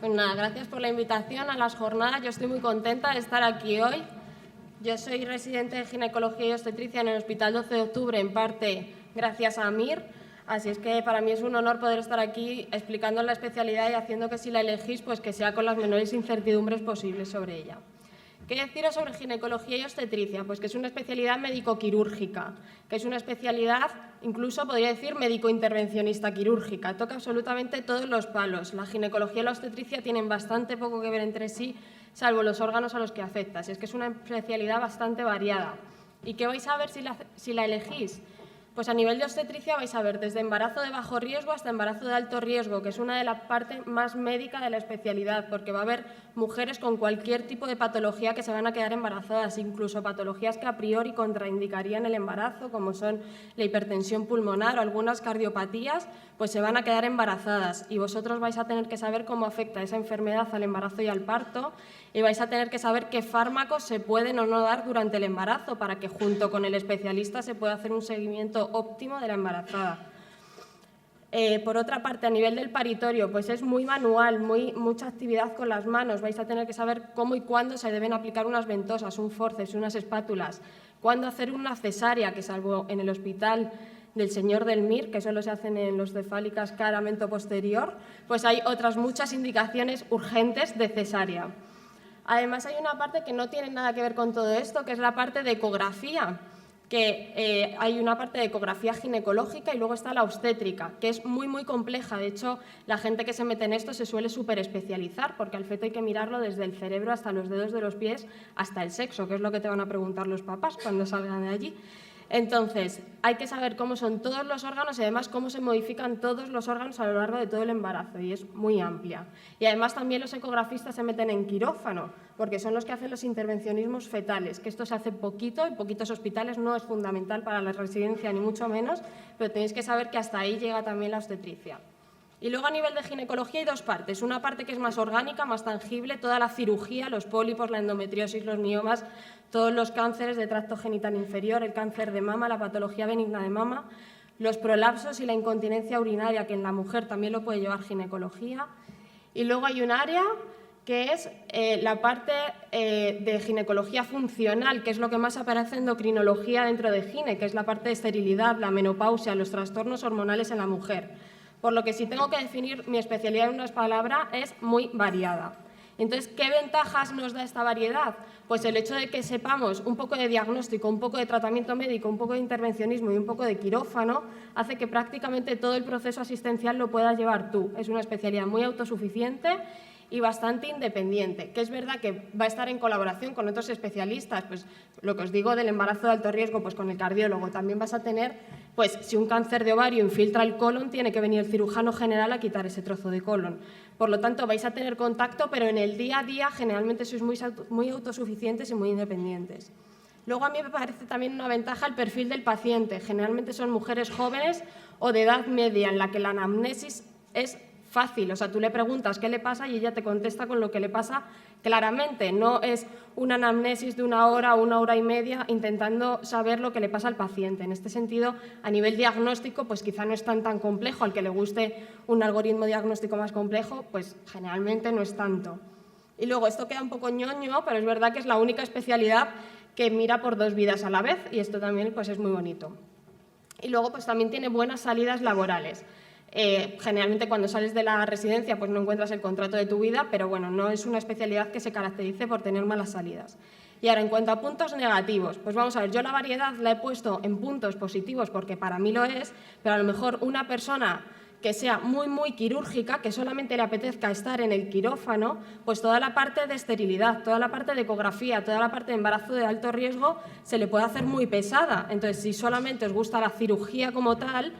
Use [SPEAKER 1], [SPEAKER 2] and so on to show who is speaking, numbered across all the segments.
[SPEAKER 1] Pues nada, gracias por la invitación a las jornadas. Yo estoy muy contenta de estar aquí hoy. Yo soy residente de ginecología y obstetricia en el Hospital 12 de Octubre, en parte gracias a AMIR. Así es que para mí es un honor poder estar aquí explicando la especialidad y haciendo que si la elegís, pues que sea con las menores incertidumbres posibles sobre ella. ¿Qué deciros sobre ginecología y obstetricia? Pues que es una especialidad médico-quirúrgica, que es una especialidad, incluso podría decir médico-intervencionista quirúrgica. Toca absolutamente todos los palos. La ginecología y la obstetricia tienen bastante poco que ver entre sí, salvo los órganos a los que afecta. Es que es una especialidad bastante variada. ¿Y qué vais a ver si la elegís? Pues a nivel de obstetricia vais a ver desde embarazo de bajo riesgo hasta embarazo de alto riesgo, que es una de las partes más médicas de la especialidad, porque va a haber mujeres con cualquier tipo de patología que se van a quedar embarazadas, incluso patologías que a priori contraindicarían el embarazo, como son la hipertensión pulmonar o algunas cardiopatías, pues se van a quedar embarazadas. Y vosotros vais a tener que saber cómo afecta esa enfermedad al embarazo y al parto, y vais a tener que saber qué fármacos se pueden o no dar durante el embarazo para que junto con el especialista se pueda hacer un seguimiento óptimo de la embarazada. Por otra parte, a nivel del paritorio, pues es muy manual, mucha actividad con las manos. Vais a tener que saber cómo y cuándo se deben aplicar unas ventosas, un forceps, unas espátulas, cuándo hacer una cesárea, que salvo en el hospital del señor del Mir, que solo se hacen en los cefálicas caramento posterior, pues hay otras muchas indicaciones urgentes de cesárea. Además, hay una parte que no tiene nada que ver con todo esto, que es la parte de ecografía, que hay una parte de ecografía ginecológica y luego está la obstétrica, que es muy compleja. De hecho, la gente que se mete en esto se suele superespecializar, porque al feto hay que mirarlo desde el cerebro hasta los dedos de los pies, hasta el sexo, que es lo que te van a preguntar los papás cuando salgan de allí. Entonces, hay que saber cómo son todos los órganos y además cómo se modifican todos los órganos a lo largo de todo el embarazo, y es muy amplia. Y además también los ecografistas se meten en quirófano, porque son los que hacen los intervencionismos fetales, que esto se hace poquito, en poquitos hospitales, no es fundamental para la residencia ni mucho menos, pero tenéis que saber que hasta ahí llega también la obstetricia. Y luego a nivel de ginecología hay dos partes, una parte que es más orgánica, más tangible, toda la cirugía, los pólipos, la endometriosis, los miomas, todos los cánceres de tracto genital inferior, el cáncer de mama, la patología benigna de mama, los prolapsos y la incontinencia urinaria, que en la mujer también lo puede llevar ginecología. Y luego hay un área que es la parte de ginecología funcional, que es lo que más aparece en endocrinología dentro de gine, que es la parte de esterilidad, la menopausia, los trastornos hormonales en la mujer. Por lo que si tengo que definir mi especialidad en unas palabras, es muy variada. Entonces, ¿qué ventajas nos da esta variedad? Pues el hecho de que sepamos un poco de diagnóstico, un poco de tratamiento médico, un poco de intervencionismo y un poco de quirófano, hace que prácticamente todo el proceso asistencial lo puedas llevar tú. Es una especialidad muy autosuficiente y bastante independiente, que es verdad que va a estar en colaboración con otros especialistas, pues lo que os digo del embarazo de alto riesgo, pues con el cardiólogo. También vas a tener, pues si un cáncer de ovario infiltra el colon, tiene que venir el cirujano general a quitar ese trozo de colon. Por lo tanto, vais a tener contacto, pero en el día a día generalmente sois muy autosuficientes y muy independientes. Luego a mí me parece también una ventaja el perfil del paciente. Generalmente son mujeres jóvenes o de edad media, en la que la anamnesis es fácil, o sea, tú le preguntas qué le pasa y ella te contesta con lo que le pasa claramente. No es una anamnesis de 1 hora o 1 hora y media intentando saber lo que le pasa al paciente. En este sentido, a nivel diagnóstico, pues quizá no es tan complejo. Al que le guste un algoritmo diagnóstico más complejo, pues generalmente no es tanto. Y luego, esto queda un poco ñoño, pero es verdad que es la única especialidad que mira por 2 vidas a la vez, y esto también pues es muy bonito. Y luego pues también tiene buenas salidas laborales. Generalmente cuando sales de la residencia pues no encuentras el contrato de tu vida, pero bueno, no es una especialidad que se caracterice por tener malas salidas. Y ahora, en cuanto a puntos negativos, pues vamos a ver, yo la variedad la he puesto en puntos positivos porque para mí lo es, pero a lo mejor una persona que sea muy quirúrgica, que solamente le apetezca estar en el quirófano, pues toda la parte de esterilidad, toda la parte de ecografía, toda la parte de embarazo de alto riesgo se le puede hacer muy pesada. Entonces, si solamente os gusta la cirugía como tal,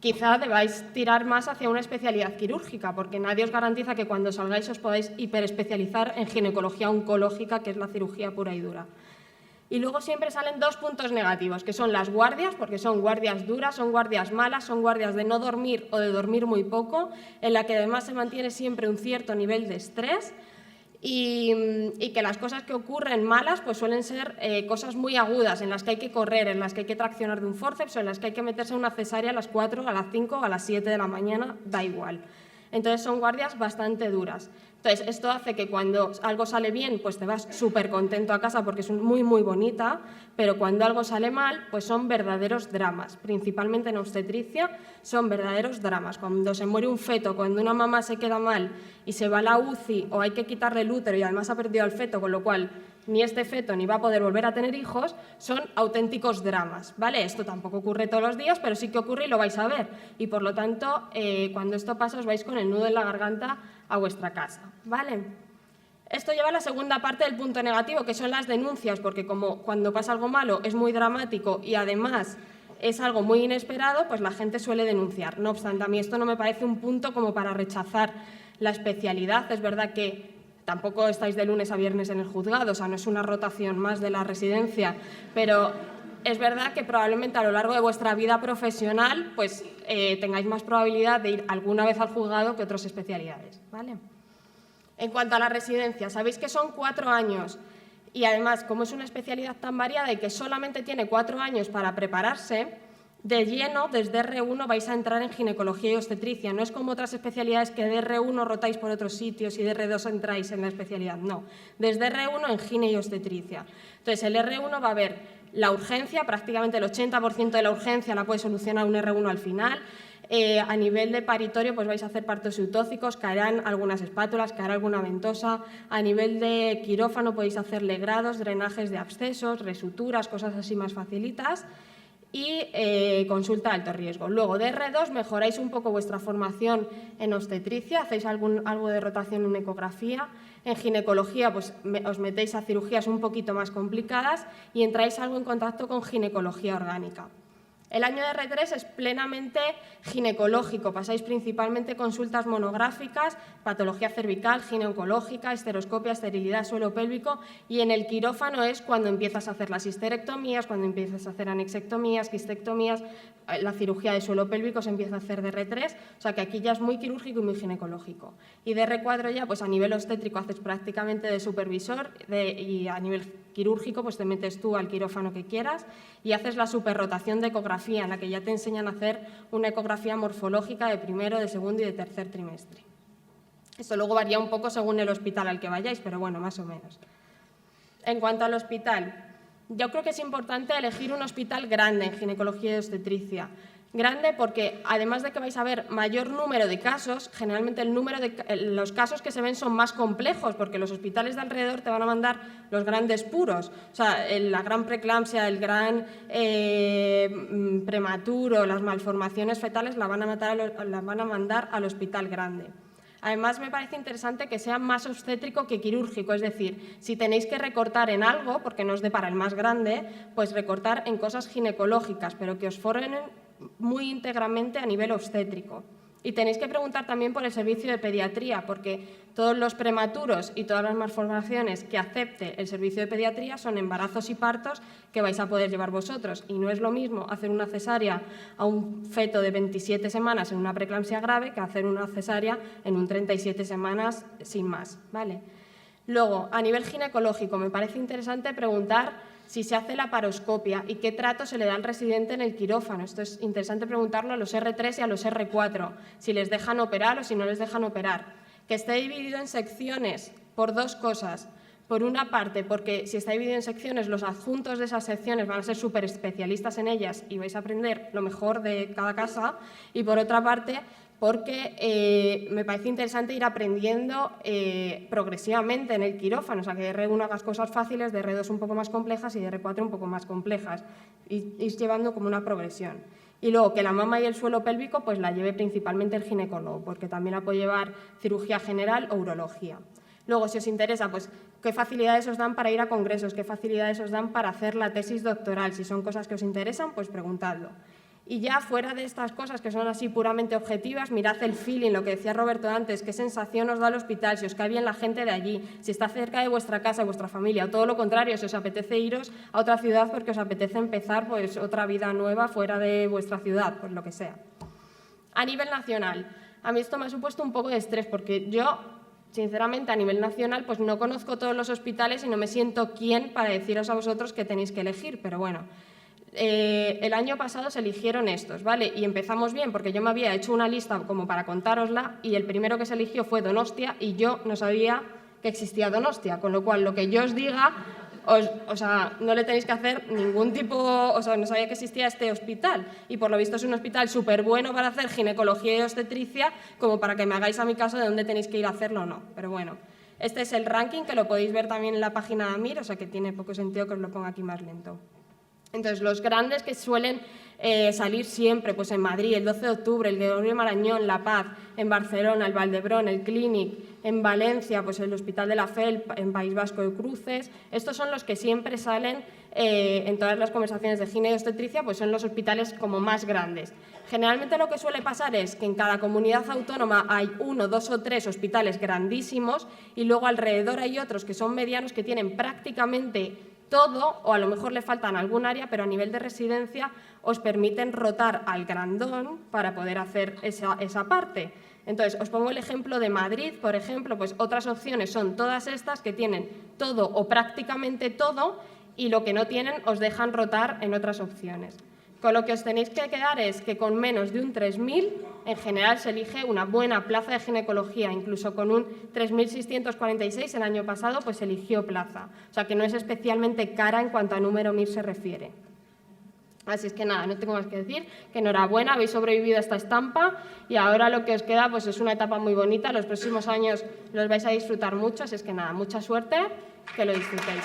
[SPEAKER 1] quizá debáis tirar más hacia una especialidad quirúrgica, porque nadie os garantiza que cuando salgáis os podáis hiperespecializar en ginecología oncológica, que es la cirugía pura y dura. Y luego siempre salen 2 puntos negativos, que son las guardias, porque son guardias duras, son guardias malas, son guardias de no dormir o de dormir muy poco, en la que además se mantiene siempre un cierto nivel de estrés, y que las cosas que ocurren malas pues suelen ser cosas muy agudas, en las que hay que correr, en las que hay que traccionar de un forceps o en las que hay que meterse en una cesárea a las 4, a las 5 o a las 7 de la mañana, da igual. Entonces son guardias bastante duras. Entonces esto hace que cuando algo sale bien, pues te vas súper contento a casa porque es muy, muy bonita, pero cuando algo sale mal, pues son verdaderos dramas. Principalmente en obstetricia son verdaderos dramas. Cuando se muere un feto, cuando una mamá se queda mal y se va a la UCI o hay que quitarle el útero y además ha perdido al feto, con lo cual ni este feto ni va a poder volver a tener hijos, son auténticos dramas, ¿vale? Esto tampoco ocurre todos los días, pero sí que ocurre y lo vais a ver. Y por lo tanto, cuando esto pasa, os vais con el nudo en la garganta a vuestra casa, ¿vale? Esto lleva a la segunda parte del punto negativo, que son las denuncias, porque como cuando pasa algo malo es muy dramático y además es algo muy inesperado, pues la gente suele denunciar. No obstante, a mí esto no me parece un punto como para rechazar la especialidad. Es verdad que tampoco estáis de lunes a viernes en el juzgado, o sea, no es una rotación más de la residencia, pero es verdad que probablemente a lo largo de vuestra vida profesional pues tengáis más probabilidad de ir alguna vez al juzgado que otras especialidades, ¿vale? En cuanto a la residencia, sabéis que son 4 años y además, como es una especialidad tan variada y que solamente tiene 4 años para prepararse, de lleno, desde R1 vais a entrar en ginecología y obstetricia. No es como otras especialidades que de R1 rotáis por otros sitios y de R2 entráis en la especialidad. No, desde R1 en gine y obstetricia. Entonces, el R1 va a haber la urgencia, prácticamente el 80% de la urgencia la puede solucionar un R1 al final. A nivel de paritorio, pues vais a hacer partos eutóxicos, caerán algunas espátulas, caerá alguna ventosa. A nivel de quirófano podéis hacer legrados, drenajes de abscesos, resuturas, cosas así más facilitas. Y consulta de alto riesgo. Luego, de R2, mejoráis un poco vuestra formación en obstetricia, hacéis algo de rotación en ecografía. En ginecología, pues os metéis a cirugías un poquito más complicadas y entráis algo en contacto con ginecología orgánica. El año de R3 es plenamente ginecológico, pasáis principalmente consultas monográficas, patología cervical, ginecológica, esteroscopia, esterilidad, suelo pélvico, y en el quirófano es cuando empiezas a hacer las histerectomías, cuando empiezas a hacer anexectomías, quistectomías, la cirugía de suelo pélvico se empieza a hacer de R3, o sea que aquí ya es muy quirúrgico y muy ginecológico. Y de R4 ya, pues a nivel obstétrico haces prácticamente de supervisor y a nivel quirúrgico pues te metes tú al quirófano que quieras y haces la superrotación de ecografía, en la que ya te enseñan a hacer una ecografía morfológica de primero, de segundo y de tercer trimestre. Esto luego varía un poco según el hospital al que vayáis, pero bueno, más o menos. En cuanto al hospital, yo creo que es importante elegir un hospital grande en ginecología y obstetricia. Grande porque, además de que vais a ver mayor número de casos, generalmente los casos que se ven son más complejos, porque los hospitales de alrededor te van a mandar los grandes puros. O sea, la gran preeclampsia, el gran prematuro, las malformaciones fetales las van a mandar al hospital grande. Además, me parece interesante que sea más obstétrico que quirúrgico, es decir, si tenéis que recortar en algo, porque no os dé para el más grande, pues recortar en cosas ginecológicas, pero que os formen muy íntegramente a nivel obstétrico. Y tenéis que preguntar también por el servicio de pediatría, porque todos los prematuros y todas las malformaciones que acepte el servicio de pediatría son embarazos y partos que vais a poder llevar vosotros. Y no es lo mismo hacer una cesárea a un feto de 27 semanas en una preeclampsia grave que hacer una cesárea en un 37 semanas sin más, ¿vale? Luego, a nivel ginecológico, me parece interesante preguntar si se hace la paroscopia y qué trato se le da al residente en el quirófano. Esto es interesante preguntarlo a los R3 y a los R4, si les dejan operar o si no les dejan operar. Que esté dividido en secciones por dos cosas. Por una parte, porque si está dividido en secciones, los adjuntos de esas secciones van a ser súper especialistas en ellas y vais a aprender lo mejor de cada casa. Y por otra parte, porque me parece interesante ir aprendiendo progresivamente en el quirófano, o sea, que de R1 hagas cosas fáciles, de R2 un poco más complejas y de R4 un poco más complejas, y ir llevando como una progresión. Y luego que la mama y el suelo pélvico pues la lleve principalmente el ginecólogo, porque también la puede llevar cirugía general o urología. Luego, si os interesa, pues qué facilidades os dan para ir a congresos, qué facilidades os dan para hacer la tesis doctoral. Si son cosas que os interesan, pues preguntadlo. Y ya fuera de estas cosas que son así puramente objetivas, mirad el feeling, lo que decía Roberto antes, qué sensación os da el hospital, si os cae bien la gente de allí, si está cerca de vuestra casa, de vuestra familia, o todo lo contrario, si os apetece iros a otra ciudad porque os apetece empezar pues otra vida nueva fuera de vuestra ciudad, pues lo que sea. A nivel nacional, a mí esto me ha supuesto un poco de estrés porque yo, sinceramente, a nivel nacional, pues no conozco todos los hospitales y no me siento quién para deciros a vosotros que tenéis que elegir, pero bueno. el año pasado se eligieron estos, ¿vale? Y empezamos bien porque yo me había hecho una lista como para contárosla y el primero que se eligió fue Donostia y yo no sabía que existía Donostia, con lo cual lo que yo os diga, o sea, no le tenéis que hacer ningún tipo, o sea, no sabía que existía este hospital y por lo visto es un hospital súper bueno para hacer ginecología y obstetricia como para que me hagáis a mi caso de dónde tenéis que ir a hacerlo o no, pero bueno. Este es el ranking que lo podéis ver también en la página de AMIR, o sea que tiene poco sentido que os lo ponga aquí más lento. Entonces, los grandes que suelen salir siempre, pues en Madrid, el 12 de octubre, el Gregorio Marañón, La Paz, en Barcelona, el Valdebrón, el Clínic, en Valencia, pues el Hospital de la FEL, en País Vasco de Cruces. Estos son los que siempre salen en todas las conversaciones de gine y obstetricia, pues son los hospitales como más grandes. Generalmente lo que suele pasar es que en cada comunidad autónoma hay 1, 2 o 3 hospitales grandísimos y luego alrededor hay otros que son medianos que tienen prácticamente todo, o a lo mejor le faltan algún área, pero a nivel de residencia os permiten rotar al grandón para poder hacer esa parte. Entonces, os pongo el ejemplo de Madrid, por ejemplo, pues otras opciones son todas estas que tienen todo o prácticamente todo y lo que no tienen os dejan rotar en otras opciones. Con lo que os tenéis que quedar es que con menos de un 3.000, en general se elige una buena plaza de ginecología, incluso con un 3.646 el año pasado, pues se eligió plaza. O sea que no es especialmente cara en cuanto a número MIR se refiere. Así es que nada, no tengo más que decir, que enhorabuena, habéis sobrevivido a esta estampa y ahora lo que os queda pues es una etapa muy bonita, los próximos años los vais a disfrutar mucho, así es que nada, mucha suerte, que lo disfrutéis.